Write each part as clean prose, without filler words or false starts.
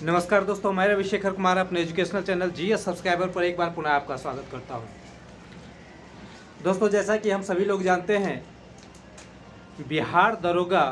नमस्कार दोस्तों, मैं रविशेखर कुमार अपने एजुकेशनल चैनल जीएस सब्सक्राइबर पर एक बार पुनः आपका स्वागत करता हूं। दोस्तों, जैसा कि हम सभी लोग जानते हैं, बिहार दरोगा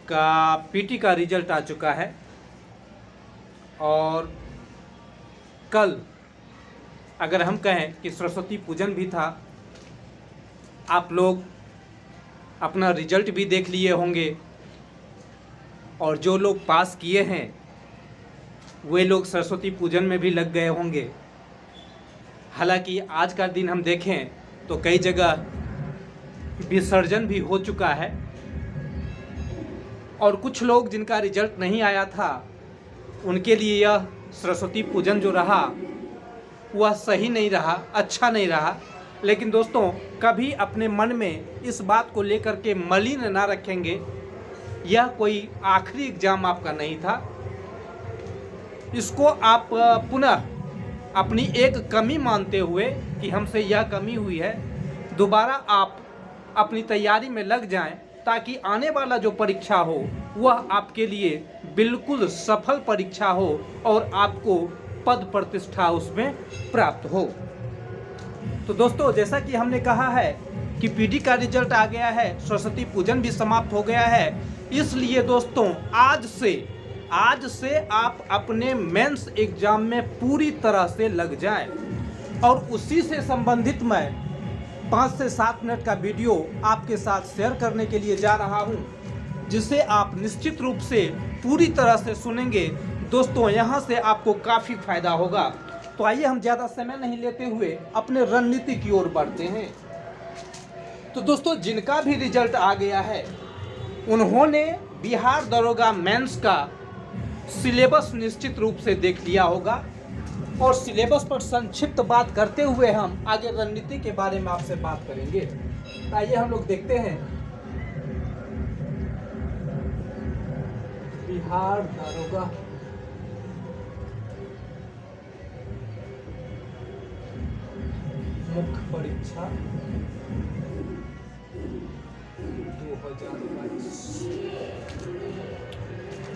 का पीटी का रिजल्ट आ चुका है और कल अगर हम कहें कि सरस्वती पूजन भी था। आप लोग अपना रिजल्ट भी देख लिए होंगे और जो लोग पास किए हैं वे लोग सरस्वती पूजन में भी लग गए होंगे। हालांकि आज का दिन हम देखें तो कई जगह विसर्जन भी हो चुका है और कुछ लोग जिनका रिजल्ट नहीं आया था उनके लिए यह सरस्वती पूजन जो रहा वह सही नहीं रहा, अच्छा नहीं रहा। लेकिन दोस्तों, कभी अपने मन में इस बात को लेकर के मलिन ना रखेंगे। यह कोई आखिरी एग्जाम आपका नहीं था। इसको आप पुनः अपनी एक कमी मानते हुए कि हमसे यह कमी हुई है, दोबारा आप अपनी तैयारी में लग जाएं ताकि आने वाला जो परीक्षा हो वह आपके लिए बिल्कुल सफल परीक्षा हो और आपको पद प्रतिष्ठा उसमें प्राप्त हो। तो दोस्तों, जैसा कि हमने कहा है कि पीटी का रिजल्ट आ गया है, सरस्वती पूजन भी समाप्त हो गया है। इसलिए दोस्तों, आज से आप अपने मेंस एग्जाम में पूरी तरह से लग जाएं और उसी से संबंधित मैं 5 से 7 मिनट का वीडियो आपके साथ शेयर करने के लिए जा रहा हूं, जिसे आप निश्चित रूप से पूरी तरह से सुनेंगे। दोस्तों, यहां से आपको काफ़ी फायदा होगा। तो आइए हम ज़्यादा समय नहीं लेते हुए अपने रणनीति की ओर बढ़ते हैं। तो दोस्तों, जिनका भी रिजल्ट आ गया है उन्होंने बिहार दरोगा मेंस का सिलेबस निश्चित रूप से देख लिया होगा और सिलेबस पर संक्षिप्त बात करते हुए हम आगे रणनीति के बारे में आपसे बात करेंगे। आइए हम लोग देखते हैं बिहार दरोगा मुख्य परीक्षा 2022।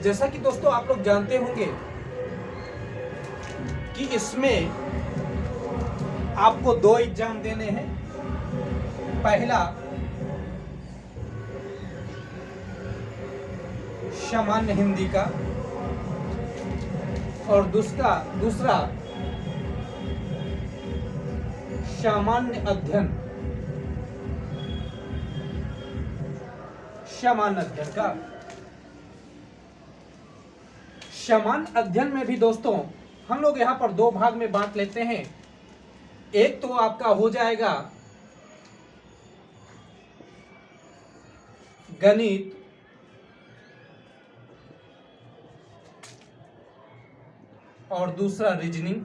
जैसा कि दोस्तों आप लोग जानते होंगे कि इसमें आपको 2 एग्जाम देने हैं। पहला सामान्य हिंदी का और दूसरा सामान्य अध्ययन का। सामान्य अध्ययन में भी दोस्तों हम लोग यहाँ पर 2 भाग में बांट लेते हैं। एक तो आपका हो जाएगा गणित और दूसरा रीजनिंग,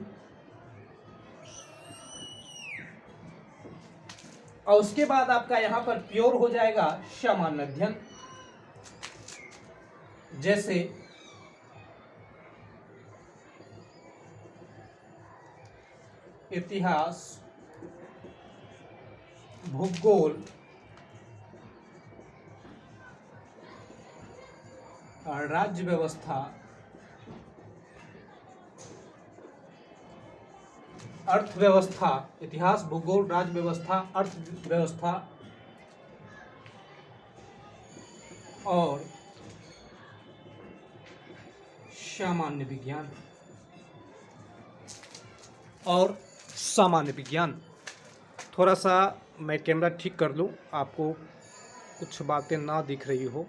और उसके बाद आपका यहाँ पर प्योर हो जाएगा सामान्य अध्ययन, जैसे इतिहास, भूगोल, राज्य व्यवस्था, अर्थव्यवस्था। इतिहास, भूगोल, राज्य व्यवस्था, अर्थव्यवस्था और सामान्य विज्ञान। थोड़ा सा मैं कैमरा ठीक कर लूँ, आपको कुछ बातें ना दिख रही हो।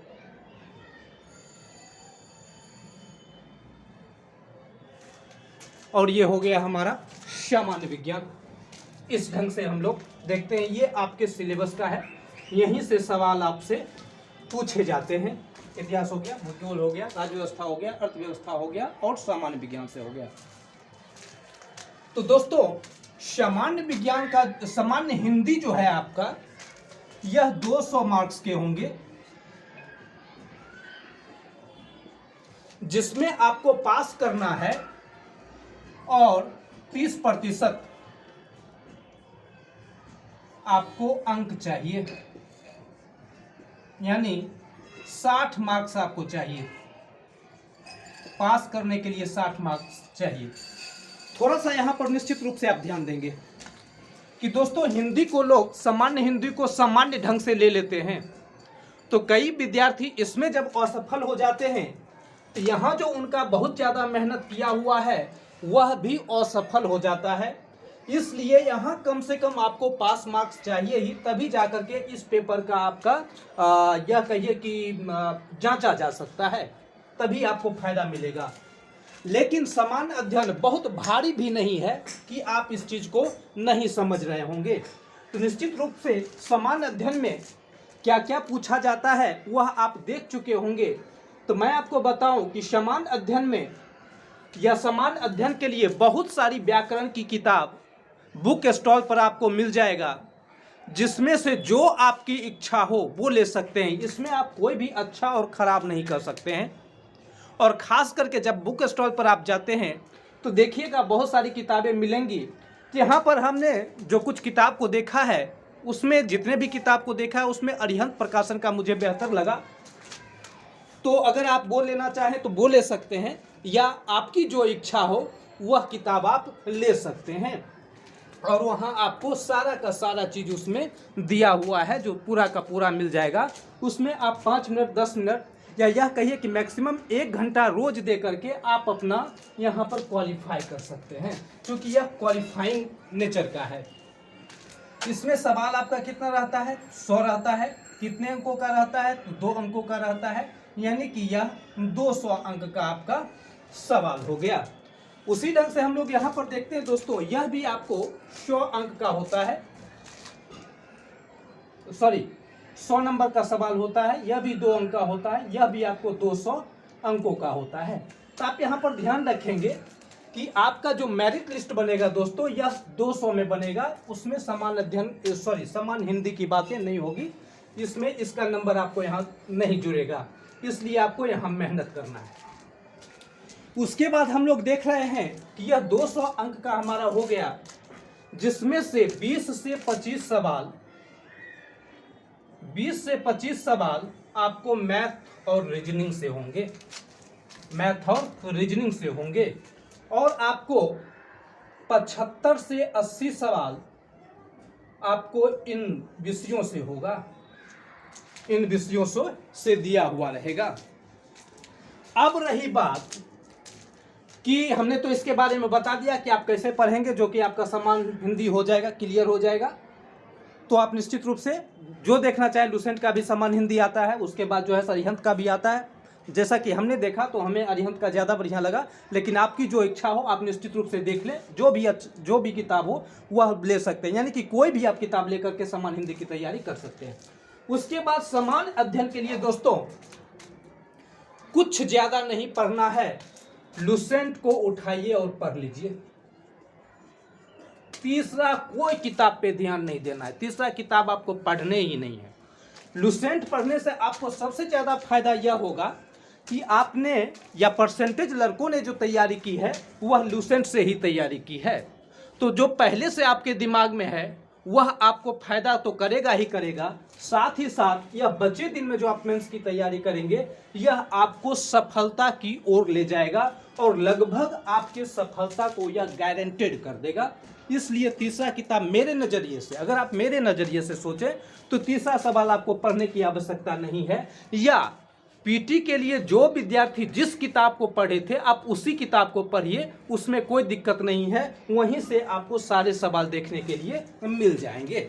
और ये हो गया हमारा सामान्य विज्ञान। इस ढंग से हम लोग देखते हैं। ये आपके सिलेबस का है, यहीं से सवाल आपसे पूछे जाते हैं। इतिहास हो गया, भूगोल हो गया, राज्य व्यवस्था हो गया, अर्थव्यवस्था हो गया और सामान्य विज्ञान से हो गया। तो दोस्तों, सामान्य हिंदी जो है आपका, यह 200 मार्क्स के होंगे, जिसमें आपको पास करना है और 30% आपको अंक चाहिए, यानी 60 मार्क्स आपको चाहिए। पास करने के लिए 60 मार्क्स चाहिए। थोड़ा सा यहाँ पर निश्चित रूप से आप ध्यान देंगे कि दोस्तों हिंदी को लोग सामान्य हिंदी को सामान्य ढंग से ले लेते हैं, तो कई विद्यार्थी इसमें जब असफल हो जाते हैं तो यहाँ जो उनका बहुत ज़्यादा मेहनत किया हुआ है वह भी असफल हो जाता है। इसलिए यहाँ कम से कम आपको पास मार्क्स चाहिए ही, तभी जाकर के इस पेपर का आपका यह कहिए कि जांचा जा सकता है, तभी आपको फायदा मिलेगा। लेकिन सामान्य अध्ययन बहुत भारी भी नहीं है कि आप इस चीज़ को नहीं समझ रहे होंगे। तो निश्चित रूप से सामान्य अध्ययन में क्या क्या पूछा जाता है वह आप देख चुके होंगे। तो मैं आपको बताऊं कि सामान्य अध्ययन में या सामान्य अध्ययन के लिए बहुत सारी व्याकरण की किताब बुक स्टॉल पर आपको मिल जाएगा, जिसमें से जो आपकी इच्छा हो वो ले सकते हैं। इसमें आप कोई भी अच्छा और ख़राब नहीं कर सकते हैं। और ख़ास करके जब बुक स्टॉल पर आप जाते हैं तो देखिएगा बहुत सारी किताबें मिलेंगी। यहाँ पर हमने जो कुछ किताब को देखा है उसमें जितने भी किताब को देखा है उसमें अरिहंत प्रकाशन का मुझे बेहतर लगा। तो अगर आप वो लेना चाहें तो वो ले सकते हैं, या आपकी जो इच्छा हो वह किताब आप ले सकते हैं। और वहाँ आपको सारा का सारा चीज़ उसमें दिया हुआ है, जो पूरा का पूरा मिल जाएगा। उसमें आप 5 मिनट 10 मिनट या यह कहिए कि मैक्सिमम 1 घंटा रोज दे करके आप अपना यहाँ पर क्वालिफाई कर सकते हैं, क्योंकि यह क्वालिफाइंग नेचर का है। इसमें सवाल आपका कितना रहता है? 100 रहता है। कितने अंकों का रहता है? तो 2 अंकों का रहता है, यानी कि यह 200 अंक का आपका सवाल हो गया। उसी ढंग से हम लोग यहाँ पर देखते हैं दोस्तों, यह भी आपको 100 अंक का होता है, 100 नंबर का सवाल होता है। यह भी 2 अंक का होता है, यह भी आपको 200 अंकों का होता है। तो आप यहाँ पर ध्यान रखेंगे कि आपका जो मेरिट लिस्ट बनेगा दोस्तों यह 200 में बनेगा। उसमें सामान्य अध्ययन सामान्य हिंदी की बातें नहीं होगी, इसमें इसका नंबर आपको यहाँ नहीं जुड़ेगा, इसलिए आपको यहाँ मेहनत करना है। उसके बाद हम लोग देख रहे हैं कि यह 200 अंक का हमारा हो गया, जिसमें से 20 से 25 सवाल आपको मैथ और रीजनिंग से होंगे, और आपको 75 से 80 सवाल आपको इन विषयों से होगा, इन विषयों से दिया हुआ रहेगा। अब रही बात कि हमने तो इसके बारे में बता दिया कि आप कैसे पढ़ेंगे, जो कि आपका सामान्य हिंदी हो जाएगा, क्लियर हो जाएगा। तो आप निश्चित रूप से जो देखना चाहे, लुसेंट का भी सामान्य हिंदी आता है, उसके बाद जो है अरिहंत का भी आता है। जैसा कि हमने देखा तो हमें अरिहंत का ज़्यादा बढ़िया लगा, लेकिन आपकी जो इच्छा हो आप निश्चित रूप से देख लें, जो भी किताब हो वह ले सकते हैं, यानी कि कोई भी आप किताब लेकर के सामान्य हिंदी की तैयारी कर सकते हैं। उसके बाद सामान्य अध्ययन के लिए दोस्तों कुछ ज़्यादा नहीं पढ़ना है, लुसेंट को उठाइए और पढ़ लीजिए। तीसरा कोई किताब पे ध्यान नहीं देना है, तीसरा किताब आपको पढ़ने ही नहीं है। लुसेंट पढ़ने से आपको सबसे ज़्यादा फायदा यह होगा कि आपने या परसेंटेज लड़कों ने जो तैयारी की है वह लुसेंट से ही तैयारी की है। तो जो पहले से आपके दिमाग में है वह आपको फायदा तो करेगा ही करेगा, साथ ही साथ यह बचे दिन में जो आप मेंस की तैयारी करेंगे यह आपको सफलता की ओर ले जाएगा, और लगभग आपके सफलता को यह गारंटेड कर देगा। इसलिए तीसरा किताब मेरे नज़रिए से, अगर आप मेरे नज़रिए से सोचें तो तीसरा सवाल आपको पढ़ने की आवश्यकता नहीं है। या पीटी के लिए जो विद्यार्थी जिस किताब को पढ़े थे आप उसी किताब को पढ़िए, उसमें कोई दिक्कत नहीं है, वहीं से आपको सारे सवाल देखने के लिए मिल जाएंगे।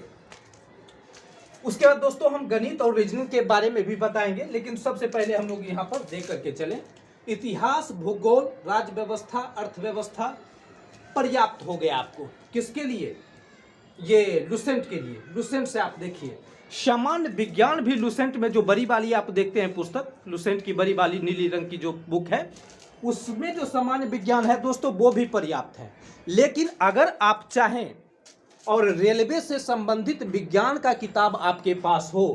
उसके बाद दोस्तों हम गणित और रीजनिंग के बारे में भी बताएंगे, लेकिन सबसे पहले हम लोग यहाँ पर देख करके चलें। इतिहास, भूगोल, राज्य व्यवस्था, अर्थव्यवस्था पर्याप्त हो गया आपको। किसके लिए? ये लुसेंट के लिए। लुसेंट से आप देखिए, सामान्य विज्ञान भी लुसेंट में जो बड़ी वाली आप देखते हैं पुस्तक, लुसेंट की बड़ी वाली नीली रंग की जो बुक है, उसमें जो सामान्य विज्ञान है दोस्तों वो भी पर्याप्त है। लेकिन अगर आप चाहें और रेलवे से संबंधित विज्ञान का किताब आपके पास हो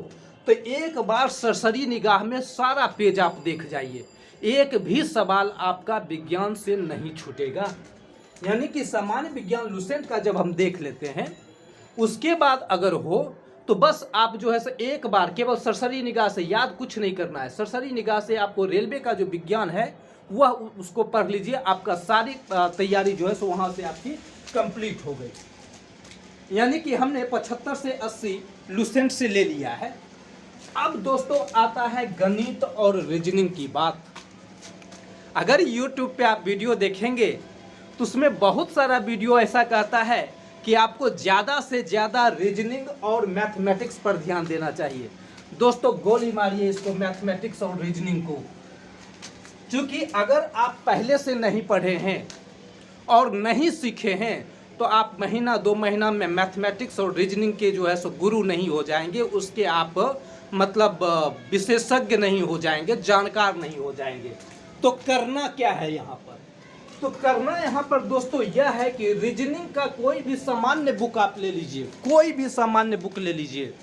तो एक बार सरसरी निगाह में सारा पेज आप देख जाइए, एक भी सवाल आपका विज्ञान से नहीं छूटेगा। यानी कि सामान्य विज्ञान लुसेंट का जब हम देख लेते हैं, उसके बाद अगर हो तो बस आप जो है एक बार केवल सरसरी निगाह से, याद कुछ नहीं करना है, सरसरी निगाह से आपको रेलवे का जो विज्ञान है वह उसको पढ़ लीजिए। आपका सारी तैयारी जो है सो वहाँ से आपकी कंप्लीट हो गई। यानी कि हमने 75 से 80 लुसेंट से ले लिया है। अब दोस्तों आता है गणित और रीजनिंग की बात। अगर YouTube पे आप वीडियो देखेंगे तो उसमें बहुत सारा वीडियो ऐसा कहता है कि आपको ज़्यादा से ज़्यादा रीजनिंग और मैथमेटिक्स पर ध्यान देना चाहिए। दोस्तों गोली मारिए इसको, मैथमेटिक्स और रीजनिंग को, क्योंकि अगर आप पहले से नहीं पढ़े हैं और नहीं सीखे हैं तो आप महीना 2 महीना में मैथमेटिक्स और रीजनिंग के जो है सो गुरु नहीं हो जाएंगे, उसके आप मतलब विशेषज्ञ नहीं हो जाएंगे, जानकार नहीं हो जाएंगे। तो करना क्या है यहाँ पर? तो करना यहाँ पर दोस्तों यह है कि रीजनिंग का कोई भी सामान्य बुक आप ले लीजिए, कोई भी सामान्य बुक ले लीजिए,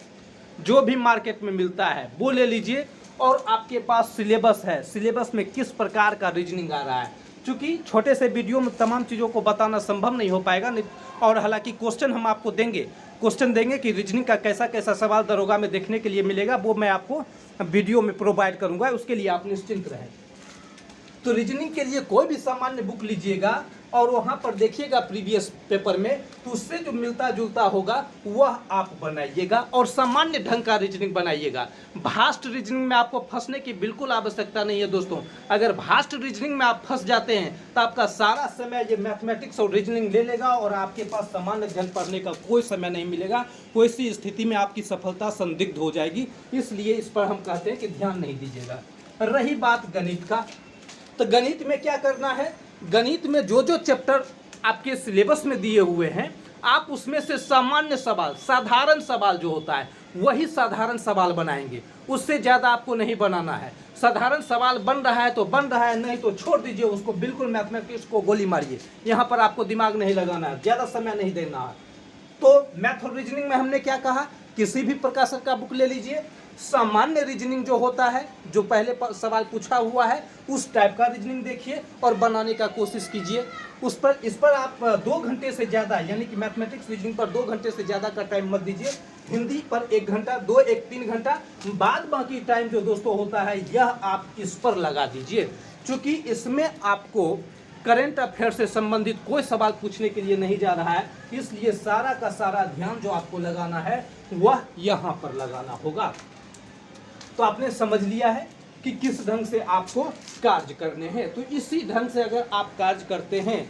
जो भी मार्केट में मिलता है वो ले लीजिए, और आपके पास सिलेबस है, सिलेबस में किस प्रकार का रीजनिंग आ रहा है। क्योंकि छोटे से वीडियो में तमाम चीज़ों को बताना संभव नहीं हो पाएगा, और हालांकि क्वेश्चन हम आपको क्वेश्चन देंगे कि रीजनिंग का कैसा कैसा सवाल दरोगा में देखने के लिए मिलेगा, वो मैं आपको वीडियो में प्रोवाइड करूँगा, उसके लिए आप निश्चिंत रहें। तो रीजनिंग के लिए कोई भी सामान्य बुक लीजिएगा और वहाँ पर देखिएगा प्रीवियस पेपर में, तो उससे जो मिलता जुलता होगा वह आप बनाइएगा और सामान्य ढंग का रीजनिंग बनाइएगा। भास्ट रीजनिंग में आपको फंसने की बिल्कुल आवश्यकता नहीं है दोस्तों। अगर भास्ट रीजनिंग में आप फंस जाते हैं तो आपका सारा समय ये मैथमेटिक्स और रीजनिंग ले लेगा और आपके पास सामान्य ढंग पढ़ने का कोई समय नहीं मिलेगा। कोई सी स्थिति में आपकी सफलता संदिग्ध हो जाएगी, इसलिए इस पर हम कहते हैं कि ध्यान नहीं दीजिएगा। रही बात गणित का, तो गणित में क्या करना है, गणित में जो जो चैप्टर आपके सिलेबस में दिए हुए हैं आप उसमें से सामान्य सवाल, साधारण सवाल जो होता है वही साधारण सवाल बनाएंगे, उससे ज़्यादा आपको नहीं बनाना है। साधारण सवाल बन रहा है तो बन रहा है, नहीं तो छोड़ दीजिए उसको, बिल्कुल मैथमेटिक्स को गोली मारिए। यहाँ पर आपको दिमाग नहीं लगाना है, ज़्यादा समय नहीं देना है। तो मैथ और रीजनिंग में हमने क्या कहा, किसी भी प्रकाशक का बुक ले लीजिए, सामान्य रीजनिंग जो होता है, जो पहले सवाल पूछा हुआ है उस टाइप का रीजनिंग देखिए और बनाने का कोशिश कीजिए। इस पर आप 2 घंटे से ज़्यादा, यानी कि मैथमेटिक्स रीजनिंग पर 2 घंटे से ज़्यादा का टाइम मत दीजिए। हिंदी पर 1 घंटा, 3 घंटा, बाद बाकी टाइम जो दोस्तों होता है यह आप इस पर लगा दीजिए, क्योंकि इसमें आपको करंट अफेयर से संबंधित कोई सवाल पूछने के लिए नहीं जा रहा है, इसलिए सारा का सारा ध्यान जो आपको लगाना है वह यहाँ पर लगाना होगा। तो आपने समझ लिया है कि किस ढंग से आपको कार्य करने हैं। तो इसी ढंग से अगर आप कार्य करते हैं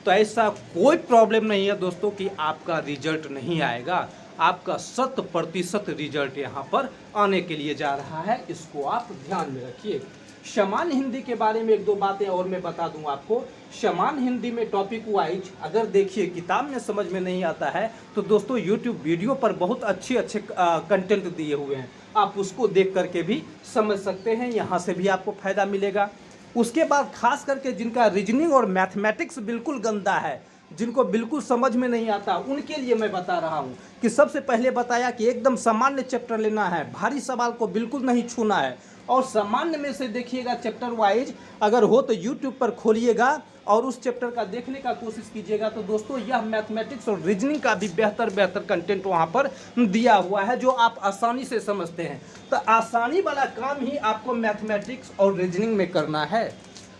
तो ऐसा कोई प्रॉब्लम नहीं है दोस्तों कि आपका रिजल्ट नहीं आएगा। आपका 100% रिजल्ट यहाँ पर आने के लिए जा रहा है, इसको आप ध्यान में रखिए। समान हिंदी के बारे में 1-2 बातें और मैं बता दूं आपको। समान हिंदी में टॉपिक वाइज अगर देखिए किताब में समझ में नहीं आता है तो दोस्तों यूट्यूब वीडियो पर बहुत अच्छे कंटेंट दिए हुए हैं, आप उसको देख करके भी समझ सकते हैं, यहाँ से भी आपको फ़ायदा मिलेगा। उसके बाद खास करके जिनका रीजनिंग और मैथमेटिक्स बिल्कुल गंदा है, जिनको बिल्कुल समझ में नहीं आता, उनके लिए मैं बता रहा हूँ कि सबसे पहले बताया कि एकदम सामान्य चैप्टर लेना है, भारी सवाल को बिल्कुल नहीं छूना है। और सामान्य में से देखिएगा चैप्टर वाइज, अगर हो तो यूट्यूब पर खोलिएगा और उस चैप्टर का देखने का कोशिश कीजिएगा। तो दोस्तों यह मैथमेटिक्स और रीजनिंग का भी बेहतर कंटेंट वहाँ पर दिया हुआ है जो आप आसानी से समझते हैं। तो आसानी वाला काम ही आपको मैथमेटिक्स और रीजनिंग में करना है।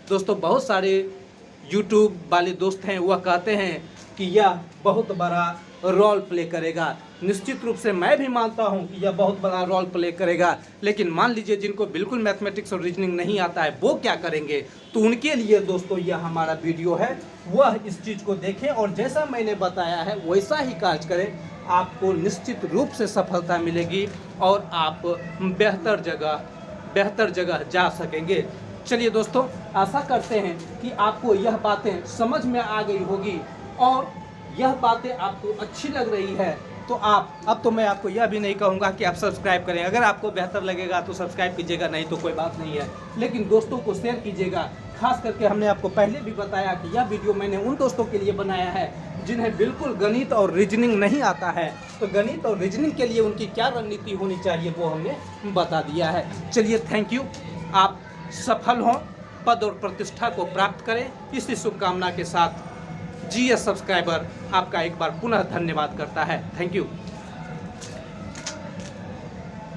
दोस्तों बहुत सारे यूट्यूब वाले दोस्त हैं, वह कहते हैं कि यह बहुत बड़ा रोल प्ले करेगा। निश्चित रूप से मैं भी मानता हूं कि यह बहुत बड़ा रोल प्ले करेगा, लेकिन मान लीजिए जिनको बिल्कुल मैथमेटिक्स और रीजनिंग नहीं आता है वो क्या करेंगे। तो उनके लिए दोस्तों यह हमारा वीडियो है, वह इस चीज़ को देखें और जैसा मैंने बताया है वैसा ही कार्य करें, आपको निश्चित रूप से सफलता मिलेगी और आप बेहतर जगह जा सकेंगे। चलिए दोस्तों, आशा करते हैं कि आपको यह बातें समझ में आ गई होगी और यह बातें आपको अच्छी लग रही है तो आप, अब तो मैं आपको यह भी नहीं कहूँगा कि आप सब्सक्राइब करें, अगर आपको बेहतर लगेगा तो सब्सक्राइब कीजिएगा, नहीं तो कोई बात नहीं है, लेकिन दोस्तों को शेयर कीजिएगा। खास करके हमने आपको पहले भी बताया कि यह वीडियो मैंने उन दोस्तों के लिए बनाया है जिन्हें बिल्कुल गणित और रीजनिंग नहीं आता है, तो गणित और रीजनिंग के लिए उनकी क्या रणनीति होनी चाहिए वो हमने बता दिया है। चलिए, थैंक यू। आप सफल हों, पद और प्रतिष्ठा को प्राप्त करें, इसी शुभकामना के साथ GS सब्सक्राइबर आपका एक बार पुनः धन्यवाद करता है। Thank you.